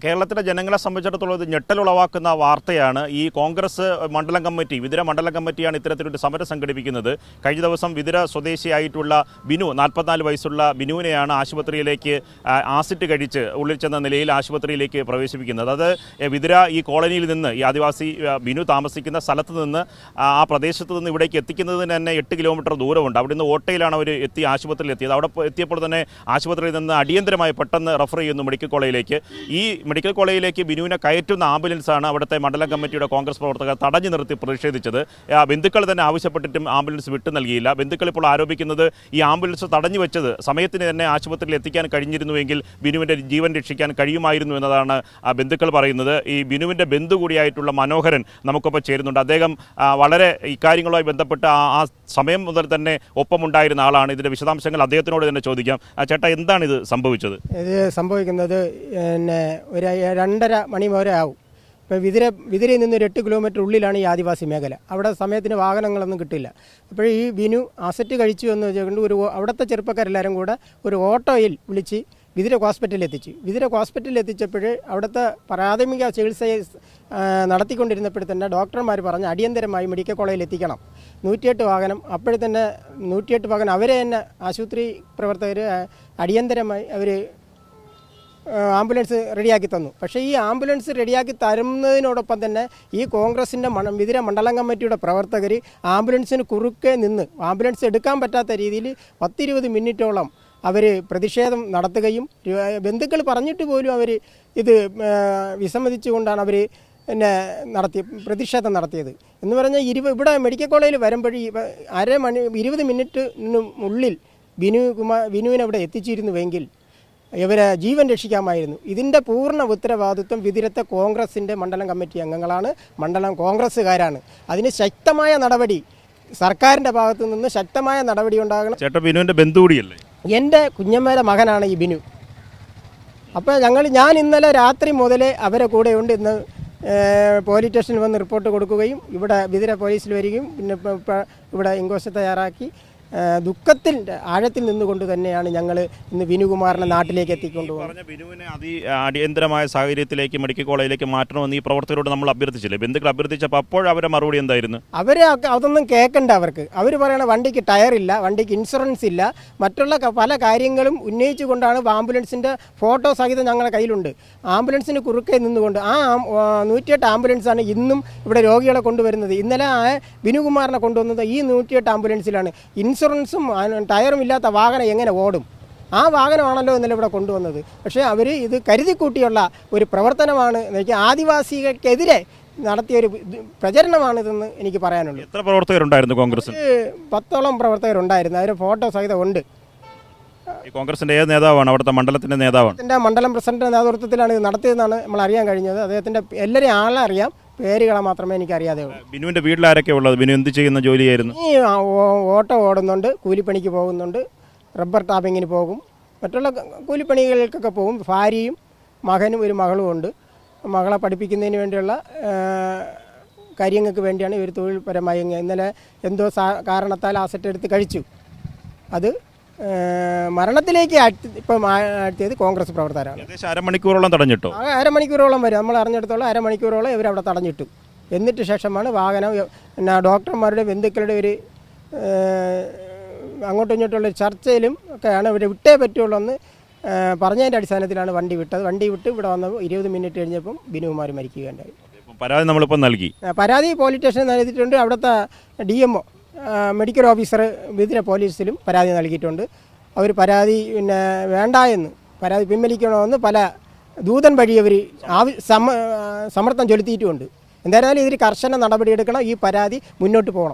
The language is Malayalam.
കേരളത്തിലെ ജനങ്ങളെ സംബന്ധിച്ചിടത്തോളം ഇത് ഞെട്ടലുളവാക്കുന്ന വാർത്തയാണ്. ഈ കോൺഗ്രസ് മണ്ഡലം കമ്മിറ്റി, വിതുര മണ്ഡലം കമ്മിറ്റിയാണ് ഇത്തരത്തിലൊരു സമരം സംഘടിപ്പിക്കുന്നത്. കഴിഞ്ഞ ദിവസം വിതുര സ്വദേശിയായിട്ടുള്ള ബിനു, 44 വയസ്സുള്ള ബിനുവിനെയാണ് ആശുപത്രിയിലേക്ക് ആസിഡ് കഴിച്ച് ഉള്ളിൽ ചെന്ന നിലയിൽ ആശുപത്രിയിലേക്ക് പ്രവേശിപ്പിക്കുന്നത്. അത് വിതുര ഈ കോളനിയിൽ നിന്ന്, ഈ ആദിവാസി ബിനു താമസിക്കുന്ന സ്ഥലത്ത് നിന്ന് ആ പ്രദേശത്ത് നിന്ന് ഇവിടേക്ക് എത്തിക്കുന്നതിന് തന്നെ 8 കിലോമീറ്റർ ദൂരമുണ്ട്. അവിടെ നിന്ന് ഓട്ടയിലാണ് അവർ ആശുപത്രിയിൽ എത്തിയത്. അവിടെ എത്തിയപ്പോൾ തന്നെ ആശുപത്രിയിൽ നിന്ന് അടിയന്തരമായി പെട്ടെന്ന് റെഫർ ചെയ്യുന്നു മെഡിക്കൽ കോളേജിലേക്ക്. ഈ മെഡിക്കൽ കോളേജിലേക്ക് ബിനുവിനെ കയറ്റുന്ന ആംബുലൻസാണ് അവിടുത്തെ മണ്ഡലം കമ്മിറ്റിയുടെ കോൺഗ്രസ് പ്രവർത്തകർ തടഞ്ഞു നിർത്തി പ്രതിഷേധിച്ചത്. ബന്ധുക്കൾ തന്നെ ആവശ്യപ്പെട്ടിട്ടും ആംബുലൻസ് വിട്ടു നൽകിയില്ല. ബന്ധുക്കൾ ഇപ്പോൾ ആരോപിക്കുന്നത് ഈ ആംബുലൻസ് തടഞ്ഞു വെച്ചത് സമയത്തിന് തന്നെ ആശുപത്രിയിൽ എത്തിക്കാൻ കഴിഞ്ഞിരുന്നുവെങ്കിൽ ബിനുവിൻ്റെ ജീവൻ രക്ഷിക്കാൻ കഴിയുമായിരുന്നു എന്നതാണ് ബന്ധുക്കൾ പറയുന്നത്. ഈ ബിനുവിൻ്റെ ബന്ധു കൂടിയായിട്ടുള്ള മനോഹരൻ നമുക്കൊപ്പം ചേരുന്നുണ്ട്. അദ്ദേഹം വളരെ ഇക്കാര്യങ്ങളുമായി ബന്ധപ്പെട്ട് ആ സമയം മുതൽ തന്നെ ഒപ്പമുണ്ടായിരുന്ന ആളാണ്. ഇതിൻ്റെ വിശദാംശങ്ങൾ അദ്ദേഹത്തിനോട് തന്നെ ചോദിക്കാം. ചേട്ടാ, എന്താണ് ഇത് സംഭവിച്ചത്? ഇത് സംഭവിക്കുന്നത് ഒരു 2:30 മണി വരെ ആവും. ഇപ്പോൾ വിതിരയിൽ നിന്ന് 8 കിലോമീറ്റർ ഉള്ളിലാണ് ഈ ആദിവാസി മേഖല. അവിടെ സമയത്തിന് വാഹനങ്ങളൊന്നും കിട്ടില്ല. അപ്പോൾ ഈ ബിനു അസറ്റ് കഴിച്ചു എന്ന് വെച്ചുകൊണ്ട് അവിടുത്തെ ചെറുപ്പക്കാരെല്ലാവരും കൂടെ ഒരു ഓട്ടോയിൽ വിളിച്ച് വിതുര ഹോസ്പിറ്റലിൽ എത്തിച്ചു. വിതുര ഹോസ്പിറ്റലിൽ എത്തിച്ചപ്പോൾ അവിടുത്തെ പ്രാഥമിക ചികിത്സ നടത്തിക്കൊണ്ടിരുന്നപ്പോൾ തന്നെ ഡോക്ടർമാർ പറഞ്ഞ് അടിയന്തരമായി മെഡിക്കൽ കോളേജിൽ എത്തിക്കണം. 108 വാഹനം, അപ്പോഴത്തന്നെ 108 വാഹനം അവരെ തന്നെ ആശുപത്രി പ്രവർത്തകർ അടിയന്തരമായി അവർ ആംബുലൻസ് റെഡിയാക്കി തന്നു. പക്ഷേ ഈ ആംബുലൻസ് റെഡിയാക്കി തരുന്നതിനോടൊപ്പം തന്നെ ഈ കോൺഗ്രസിൻ്റെ വിതുര മണ്ഡലം കമ്മിറ്റിയുടെ പ്രവർത്തകർ ആംബുലൻസിന് കുറുക്കെ നിന്ന് ആംബുലൻസ് എടുക്കാൻ പറ്റാത്ത രീതിയിൽ 10-20 മിനിറ്റോളം അവർ പ്രതിഷേധം നടത്തുകയും ബന്ധുക്കൾ പറഞ്ഞിട്ട് പോലും അവർ ഇത് വിസമ്മതിച്ചുകൊണ്ടാണ് അവർ പ്രതിഷേധം നടത്തിയത്. എന്ന് പറഞ്ഞാൽ ഇവിടെ മെഡിക്കൽ കോളേജിൽ വരുമ്പോൾ 20 മിനിറ്റിനുള്ളിൽ ബിനുവിനെ അവിടെ എത്തിച്ചിരുന്നുവെങ്കിൽ ഇവരെ ജീവൻ രക്ഷിക്കാമായിരുന്നു. ഇതിൻ്റെ പൂർണ്ണ ഉത്തരവാദിത്വം വിതുരത്തെ കോൺഗ്രസിൻ്റെ മണ്ഡലം കമ്മിറ്റി അംഗങ്ങളാണ്, മണ്ഡലം കോൺഗ്രസ്സുകാരാണ്. അതിന് ശക്തമായ നടപടി സർക്കാരിൻ്റെ ഭാഗത്തു നിന്ന് ശക്തമായ നടപടി ഉണ്ടാകണം. ചേട്ടാ, ബിനുവിൻ്റെ ബന്ധു കൂടിയല്ലേ? എൻ്റെ കുഞ്ഞമ്മയുടെ മകനാണ് ഈ ബിനു. അപ്പോൾ ഞാൻ ഇന്നലെ രാത്രി മുതലേ അവരെ കൂടെയുണ്ട്. ഇന്ന് പോലീസ് സ്റ്റേഷനിൽ വന്ന് റിപ്പോർട്ട് കൊടുക്കുകയും ഇവിടെ വിതുര പോലീസിൽ വരികയും പിന്നെ ഇവിടെ ഇൻക്വസ്റ്റ് തയ്യാറാക്കി ദുഃഖത്തിൻ്റെ ആഴത്തിൽ നിന്നുകൊണ്ട് തന്നെയാണ് ഞങ്ങൾ ഇന്ന് ബിനുകുമാറിനെ നാട്ടിലേക്ക് എത്തിക്കൊണ്ടുപോകുന്നത്. ബിനുവിനെ അടിയന്തരമായ സാഹചര്യത്തിലേക്ക് മെഡിക്കൽ കോളേജിലേക്ക് മാറ്റണമെന്ന് ഈ പ്രവർത്തകരോട് നമ്മൾ അഭ്യർത്ഥിച്ചില്ലേ? ബന്ധുക്കൾ അഭ്യർത്ഥിച്ചപ്പോൾ അപ്പോൾ അവരുടെ മറുപടി എന്തായിരുന്നു? അതൊന്നും കേൾക്കണ്ട അവർക്ക്. അവർ പറയണ വണ്ടിക്ക് ടയറില്ല, വണ്ടിക്ക് ഇൻഷുറൻസ് ഇല്ല, മറ്റുള്ള പല കാര്യങ്ങളും ഉന്നയിച്ചുകൊണ്ടാണ് ആംബുലൻസിൻ്റെ ഫോട്ടോ സഹിതം ഞങ്ങളുടെ കയ്യിലുണ്ട്. ആംബുലൻസിന് കുറുക്കെ നിന്നുകൊണ്ട് 108 ആംബുലൻസാണ് ഇന്നും ഇവിടെ രോഗികളെ കൊണ്ടുവരുന്നത്. ഇന്നലെ ബിനുകുമാറിനെ കൊണ്ടുവന്നത് ഈ 108 ആംബുലൻസിലാണ്. ഇൻഷുറൻസും ടയറും ഇല്ലാത്ത വാഹനം എങ്ങനെ ഓടും? ആ വാഹനമാണല്ലോ ഇന്നലെ ഇവിടെ കൊണ്ടുവന്നത്. പക്ഷേ അവർ ഇത് കരുതിക്കൂട്ടിയുള്ള ഒരു പ്രവർത്തനമാണ്, ആദിവാസികൾക്കെതിരെ നടത്തിയൊരു പ്രചരണമാണിതെന്ന് എനിക്ക് പറയാനുള്ളൂ. എത്ര പ്രവർത്തകരുണ്ടായിരുന്നു കോൺഗ്രസ്? 10ഓളം പ്രവർത്തകരുണ്ടായിരുന്നു. അതിന് ഫോട്ടോ സഹിതം ഉണ്ട്. കോൺഗ്രസിൻ്റെ ഏത് നേതാവാണ്? അവിടുത്തെ മണ്ഡലത്തിൻ്റെ നേതാവാണ്. മണ്ഡലം പ്രസിഡന്റിൻ്റെ നേതൃത്വത്തിലാണ് ഇത് നടത്തിയതെന്നാണ് നമ്മൾ അറിയാൻ കഴിഞ്ഞത്. അദ്ദേഹത്തിൻ്റെ എല്ലാവരെയും ആളെ അറിയാം, പേരുകളെ മാത്രമേ എനിക്ക് അറിയാതെ ഉള്ളൂ. ബിനുവിൻ്റെ വീട്ടിലാരൊക്കെ ഉള്ളത്? ബിനു എന്ത് ചെയ്യുന്ന ജോലിയായിരുന്നു? ഈ ഓട്ടോ ഓടുന്നുണ്ട്, കൂലിപ്പണിക്ക് പോകുന്നുണ്ട്, റബ്ബർ ടാപ്പിങ്ങിന് പോകും, മറ്റുള്ള കൂലിപ്പണികൾക്കൊക്കെ പോകും. ഭാര്യയും മകനും ഒരു മകളും ഉണ്ട്. മകളെ പഠിപ്പിക്കുന്നതിന് വേണ്ടിയുള്ള കാര്യങ്ങൾക്ക് വേണ്ടിയാണ് ഇവർ തൊഴിൽപരമായി ഇന്നലെ എന്തോ കാരണത്താൽ ആസെറ്റ് എടുത്ത് കഴിച്ചു. അത് മരണത്തിലേക്ക് ഇപ്പം ആഴ്ത്തിയത് കോൺഗ്രസ് പ്രവർത്തകരാണ്. അരമണിക്കൂറോളം തടഞ്ഞിട്ടു. അരമണിക്കൂറോളം വരും. നമ്മൾ അറിഞ്ഞിടത്തോളം അരമണിക്കൂറോളം ഇവരവിടെ തടഞ്ഞിട്ടു. എന്നിട്ട് ശേഷമാണ് വാഹനം ഡോക്ടർമാരുടെ ബന്ധുക്കളുടെ ഒരു അങ്ങോട്ടും ഇങ്ങോട്ടുള്ള ചർച്ചയിലും ഒക്കെയാണ് ഇവരെ വിട്ടേ പറ്റുള്ളൂ എന്ന് പറഞ്ഞതിൻ്റെ അടിസ്ഥാനത്തിലാണ് വണ്ടി വിട്ടത്. വണ്ടി വിട്ട് ഇവിടെ വന്നപ്പോൾ 20 മിനിറ്റ് കഴിഞ്ഞപ്പം ബിനുകുമാർ മരിക്കുകയുണ്ടായി. പരാതി നമ്മളിപ്പോൾ നൽകി. പരാതി പോലീസ് സ്റ്റേഷനിൽ നൽകിയിട്ടുണ്ട്. അവിടുത്തെ DMO മെഡിക്കൽ ഓഫീസർ വിതുര പോലീസിലും പരാതി നൽകിയിട്ടുണ്ട്. അവർ പരാതി വേണ്ട എന്ന്, പരാതി പിൻവലിക്കണമെന്ന് പല ദൂതൻ വഴി അവർ സമ്മർദ്ദം ചെലുത്തിയിട്ടുമുണ്ട്. എന്തായാലും ഇതിൽ കർശന നടപടിയെടുക്കണം. ഈ പരാതി മുന്നോട്ട് പോകണം.